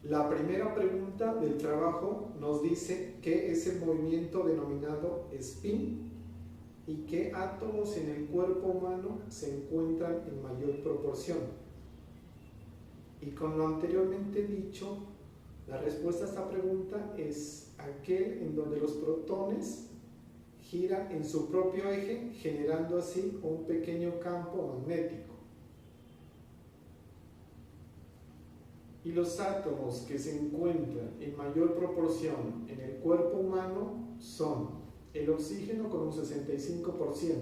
La primera pregunta del trabajo nos dice qué es el movimiento denominado spin y qué átomos en el cuerpo humano se encuentran en mayor proporción. Y con lo anteriormente dicho, la respuesta a esta pregunta es aquel en donde los protones giran en su propio eje, generando así un pequeño campo magnético. Y los átomos que se encuentran en mayor proporción en el cuerpo humano son el oxígeno con un 65%,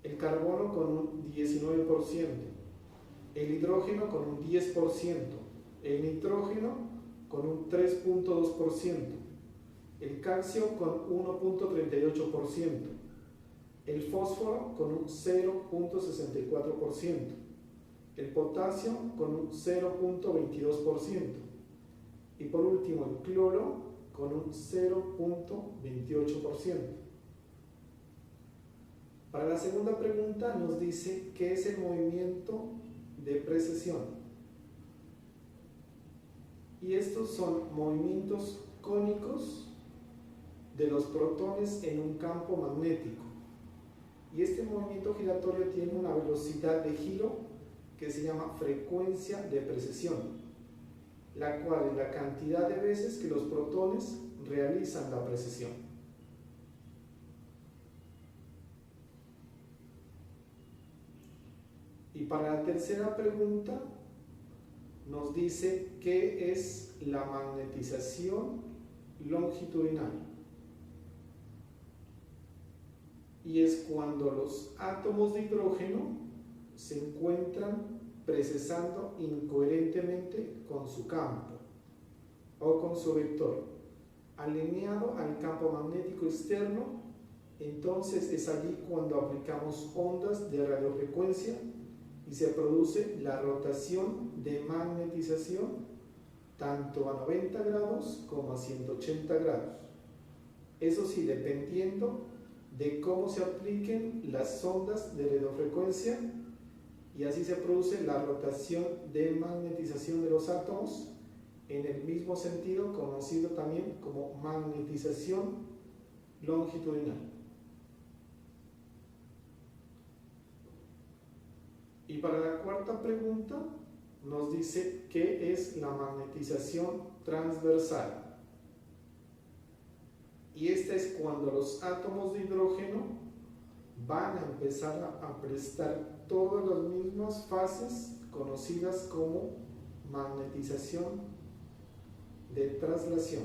el carbono con un 19%, el hidrógeno con un 10%, el nitrógeno con un 3.2%, el calcio con 1.38%, el fósforo con un 0.64%, el potasio con un 0.22% y por último el cloro con un 0.28%. Para la segunda pregunta nos dice qué es el movimiento de precesión. Y estos son movimientos cónicos de los protones en un campo magnético. Y este movimiento giratorio tiene una velocidad de giro que se llama frecuencia de precesión, la cual es la cantidad de veces que los protones realizan la precesión. Y para la tercera pregunta nos dice qué es la magnetización longitudinal. Y es cuando los átomos de hidrógeno se encuentran precesando incoherentemente con su campo o con su vector, alineado al campo magnético externo. Entonces es allí cuando aplicamos ondas de radiofrecuencia y se produce la rotación de magnetización tanto a 90 grados como a 180 grados. Eso sí, dependiendo de cómo se apliquen las ondas de radiofrecuencia, y así se produce la rotación de magnetización de los átomos en el mismo sentido, conocido también como magnetización longitudinal. Y para la cuarta pregunta nos dice qué es la magnetización transversal. Y esta es cuando los átomos de hidrógeno van a empezar a prestar todas las mismas fases conocidas como magnetización de traslación.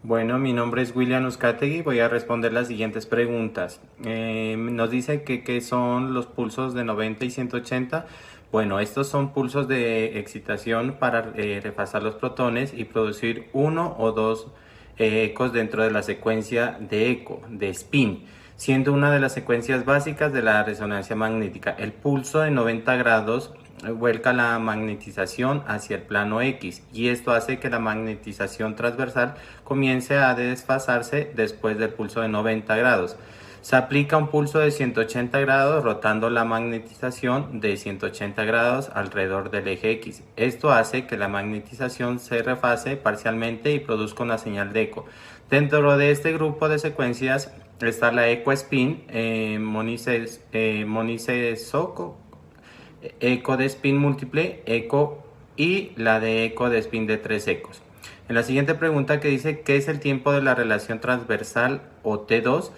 Bueno, mi nombre es William Uzcategui y voy a responder las siguientes preguntas. Nos dice que qué son los pulsos de 90 y 180. Bueno, estos son pulsos de excitación para refasar los protones y producir uno o dos ecos dentro de la secuencia de eco, de spin, siendo una de las secuencias básicas de la resonancia magnética. El pulso de 90 grados vuelca la magnetización hacia el plano X y esto hace que la magnetización transversal comience a desfasarse después del pulso de 90 grados. Se aplica un pulso de 180 grados rotando la magnetización de 180 grados alrededor del eje X. Esto hace que la magnetización se refase parcialmente y produzca una señal de eco. Dentro de este grupo de secuencias está la eco spin, monisesco, eco de spin múltiple, eco y la de eco de spin de 3 ecos. En la siguiente pregunta que dice ¿qué es el tiempo de la relación transversal o T2?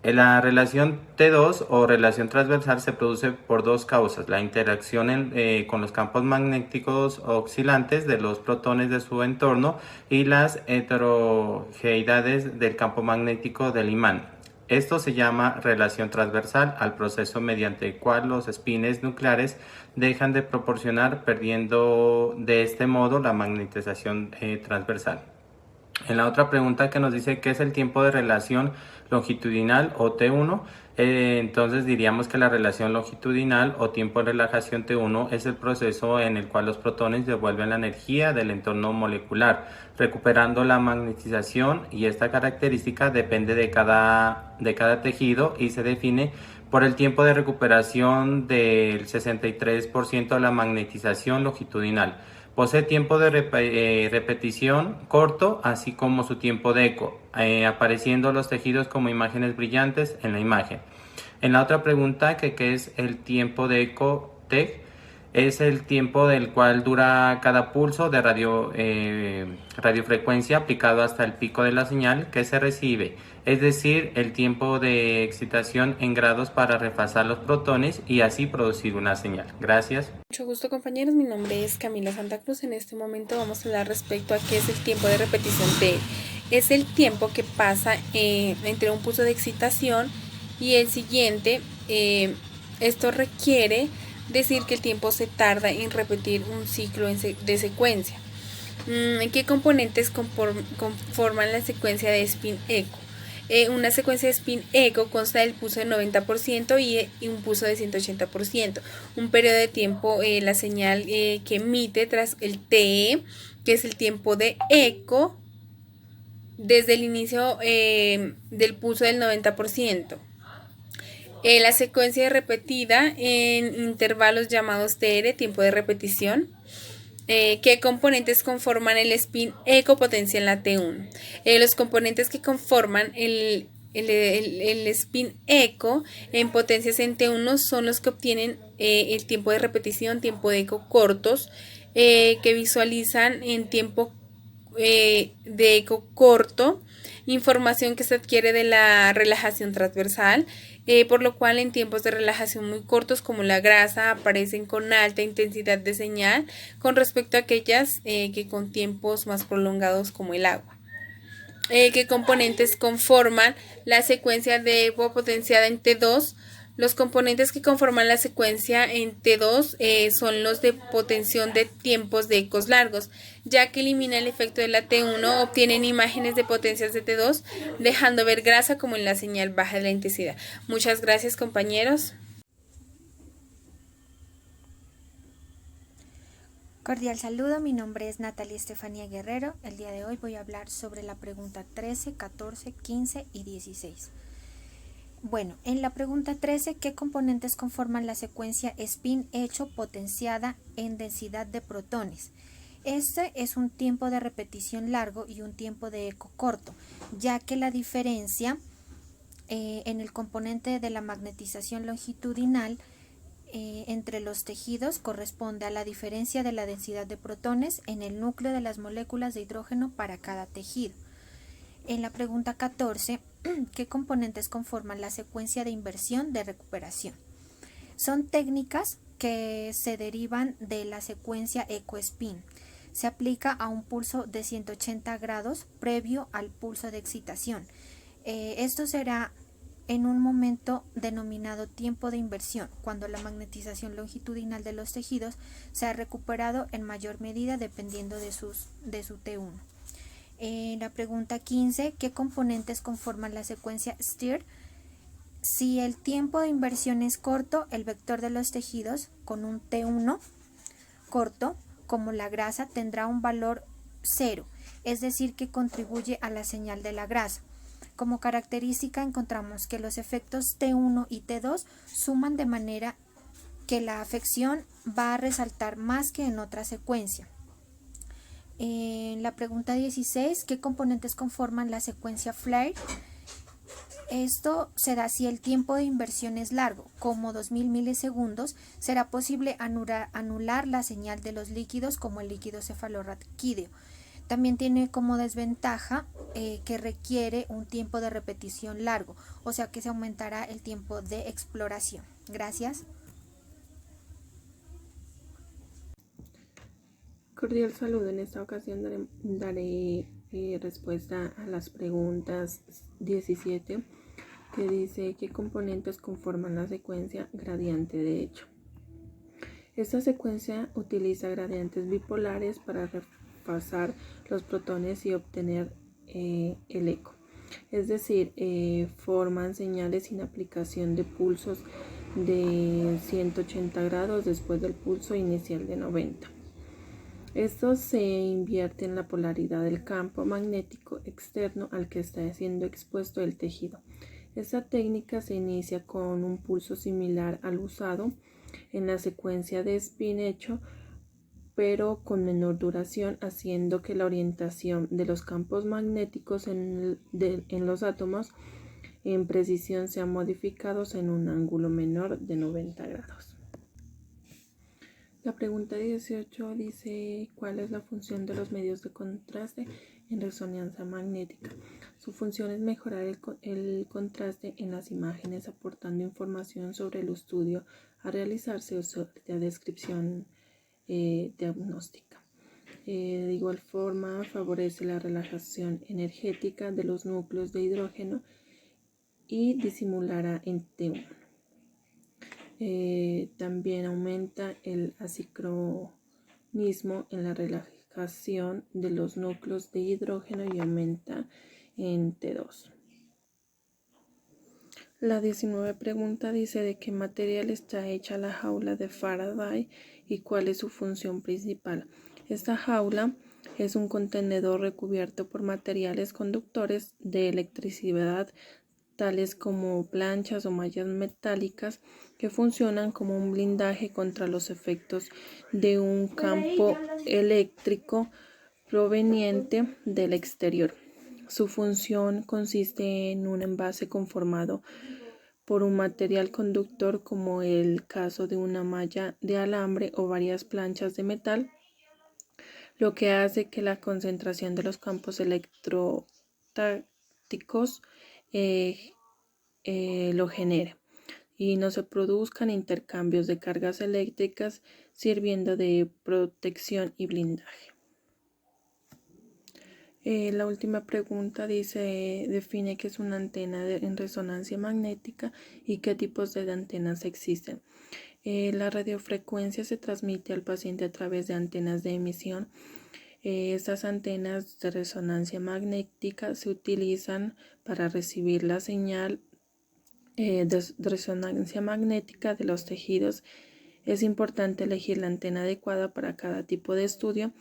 La relación T2 o relación transversal se produce por dos causas: la interacción con los campos magnéticos oscilantes de los protones de su entorno y las heterogeneidades del campo magnético del imán. Esto se llama relación transversal al proceso mediante el cual los espines nucleares dejan de proporcionar, perdiendo de este modo la magnetización transversal. En la otra pregunta que nos dice qué es el tiempo de relación longitudinal o T1, entonces diríamos que la relación longitudinal o tiempo de relajación T1 es el proceso en el cual los protones devuelven la energía del entorno molecular, recuperando la magnetización, y esta característica depende de cada tejido y se define por el tiempo de recuperación del 63% de la magnetización longitudinal. Posee tiempo de repetición corto, así como su tiempo de eco, apareciendo los tejidos como imágenes brillantes en la imagen. En la otra pregunta, que qué es el tiempo de eco TEG, es el tiempo del cual dura cada pulso de radiofrecuencia aplicado hasta el pico de la señal que se recibe, es decir, el tiempo de excitación en grados para refasar los protones y así producir una señal. Gracias. Mucho gusto, compañeros, mi nombre es Camila Santa Cruz. En este momento vamos a hablar respecto a qué es el tiempo de repetición TEG. Es el tiempo que pasa entre un pulso de excitación y el siguiente. Esto requiere decir que el tiempo se tarda en repetir un ciclo de secuencia. ¿Qué componentes conforman la secuencia de spin eco? Una secuencia de spin eco consta del pulso del 90% y un pulso de 180%. Un periodo de tiempo, la señal que emite tras el TE, que es el tiempo de eco, desde el inicio del pulso del 90%. La secuencia repetida en intervalos llamados TR, tiempo de repetición. ¿Qué componentes conforman el spin eco potencia en la T1? Los componentes que conforman el spin eco en potencias en T1 son los que obtienen el tiempo de repetición, tiempo de eco cortos, que visualizan en tiempo de eco corto, información que se adquiere de la relajación transversal, por lo cual en tiempos de relajación muy cortos como la grasa aparecen con alta intensidad de señal con respecto a aquellas que con tiempos más prolongados como el agua. ¿Qué componentes conforman la secuencia de eco potenciada en T2? Los componentes que conforman la secuencia en T2 son los de potención de tiempos de ecos largos, ya que elimina el efecto de la T1, obtienen imágenes de potencias de T2, dejando ver grasa como en la señal baja de la intensidad. Muchas gracias, compañeros. Cordial saludo, mi nombre es Natalia Estefanía Guerrero. El día de hoy voy a hablar sobre la pregunta 13, 14, 15 y 16. Bueno, en la pregunta 13, ¿qué componentes conforman la secuencia spin hecho potenciada en densidad de protones? Este es un tiempo de repetición largo y un tiempo de eco corto, ya que la diferencia en el componente de la magnetización longitudinal entre los tejidos corresponde a la diferencia de la densidad de protones en el núcleo de las moléculas de hidrógeno para cada tejido. En la pregunta 14, ¿qué componentes conforman la secuencia de inversión de recuperación? Son técnicas que se derivan de la secuencia eco-spin. Se aplica a un pulso de 180 grados previo al pulso de excitación. Esto será en un momento denominado tiempo de inversión, cuando la magnetización longitudinal de los tejidos se ha recuperado en mayor medida dependiendo de su T1. La pregunta 15, ¿qué componentes conforman la secuencia STIR? Si el tiempo de inversión es corto, el vector de los tejidos con un T1 corto, como la grasa, tendrá un valor 0, es decir, que contribuye a la señal de la grasa. Como característica encontramos que los efectos T1 y T2 suman de manera que la afección va a resaltar más que en otra secuencia. En la pregunta 16, ¿qué componentes conforman la secuencia FLAIR? Esto se da si el tiempo de inversión es largo, como 2000 milisegundos, será posible anular la señal de los líquidos como el líquido cefalorraquídeo. También tiene como desventaja que requiere un tiempo de repetición largo, o sea que se aumentará el tiempo de exploración. Gracias. Cordial saludo. En esta ocasión daré respuesta a las preguntas 17, que dice qué componentes conforman la secuencia gradiente de hecho. Esta secuencia utiliza gradientes bipolares para repasar los protones y obtener el eco. Es decir, forman señales sin aplicación de pulsos de 180 grados después del pulso inicial de 90. Estos se invierten la polaridad del campo magnético externo al que está siendo expuesto el tejido. Esta técnica se inicia con un pulso similar al usado en la secuencia de spin hecho, pero con menor duración, haciendo que la orientación de los campos magnéticos en los átomos en precisión sean modificados en un ángulo menor de 90 grados. La pregunta 18 dice: ¿cuál es la función de los medios de contraste en resonancia magnética? Su función es mejorar el contraste en las imágenes, aportando información sobre el estudio a realizarse o sobre la descripción diagnóstica. De igual forma, favorece la relajación energética de los núcleos de hidrógeno y disimulará en T1. También aumenta el asincronismo en la relajación de los núcleos de hidrógeno y aumenta en T2. La 19 pregunta dice: ¿de qué material está hecha la jaula de Faraday y cuál es su función principal? Esta jaula es un contenedor recubierto por materiales conductores de electricidad, tales como planchas o mallas metálicas, que funcionan como un blindaje contra los efectos de un campo eléctrico proveniente del exterior. Su función consiste en un envase conformado por un material conductor, como el caso de una malla de alambre o varias planchas de metal, lo que hace que la concentración de los campos electrostáticos lo genere y no se produzcan intercambios de cargas eléctricas, sirviendo de protección y blindaje. La última pregunta dice: define qué es una antena en resonancia magnética y qué tipos de antenas existen. La radiofrecuencia se transmite al paciente a través de antenas de emisión. Estas antenas de resonancia magnética se utilizan para recibir la señal de resonancia magnética de los tejidos. Es importante elegir la antena adecuada para cada tipo de estudio,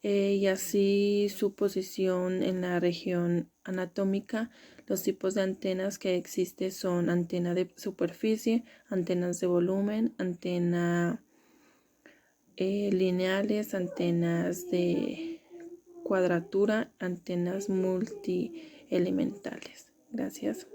y así su posición en la región anatómica. Los tipos de antenas que existen son antena de superficie, antenas de volumen, antena lineales, antenas de cuadratura, antenas multielementales. Gracias.